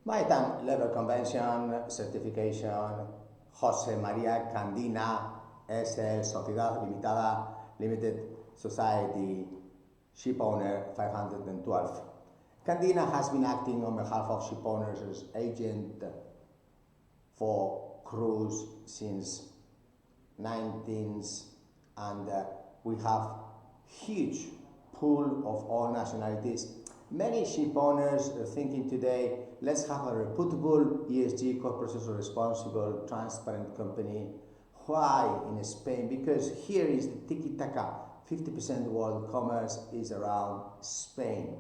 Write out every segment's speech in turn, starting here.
Maritime Level Convention Certification Jose Maria Candina SL Sociedad Limitada Limited Society ShipOwner 512. Candina has been acting on behalf of shipowners as agent for cruise since 19th, and we have huge pool of all nationalities. Many ship owners are thinking today, let's have a reputable ESG, corporate social responsible, transparent company. Why in Spain? Because here is the tiki-taka. 50% world commerce is around Spain,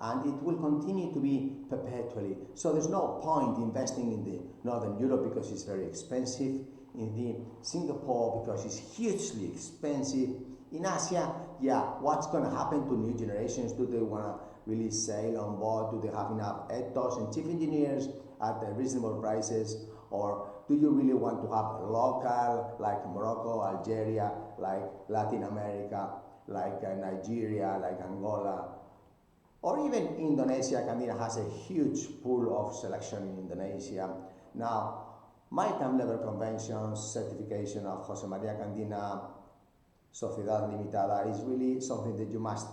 and it will continue to be perpetually. So there's no point investing in the Northern Europe because it's very expensive, in the Singapore because it's hugely expensive. In Asia, yeah, what's going to happen to new generations? Do they want to really sail on board? Do they have enough ethos and chief engineers at reasonable prices? Or do you really want to have a local, like Morocco, Algeria, like Latin America, like Nigeria, like Angola, or even Indonesia? Candina has a huge pool of selection in Indonesia. Now, Maritime Level Convention certification of Jose Maria Candina Sociedad Limitada is really something that you must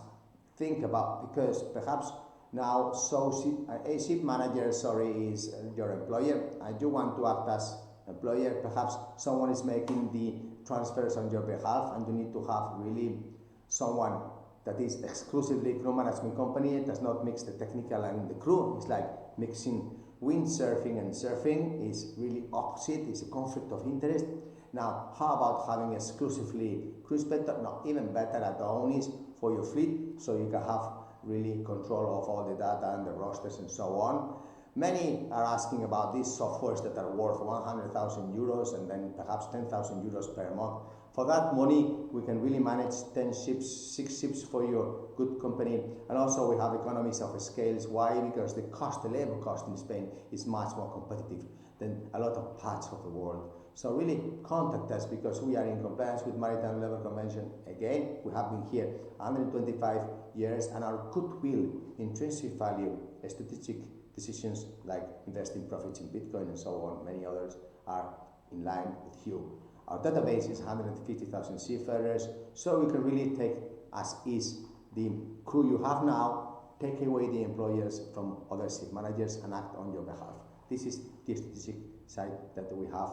think about, because perhaps now a ship manager, is your employer, and you want to act as employer. Perhaps someone is making the transfers on your behalf, and you need to have really someone that is exclusively crew management company. It does not mix the technical and the crew. It's like mixing windsurfing and surfing is really opposite. It's a conflict of interest. Now, how about having exclusively cruise better? No, even better at the owners for your fleet, so you can have really control of all the data and the rosters and so on. Many are asking about these softwares that are worth 100,000 euros and then perhaps 10,000 euros per month. For that money, we can really manage 10 ships, 6 ships for your good company. And also we have economies of scales. Why? Because the labor cost in Spain is much more competitive than a lot of parts of the world. So really contact us, because we are in compliance with Maritime Level Convention. Again, we have been here 125 years, and our goodwill, intrinsic value, strategic decisions like investing profits in Bitcoin and so on, many others, are in line with you. Our database is 150,000 seafarers, so we can really take as is the crew you have now, take away the employers from other ship managers and act on your behalf. This is the strategic side that we have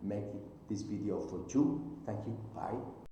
making this video for you. Thank you. Bye.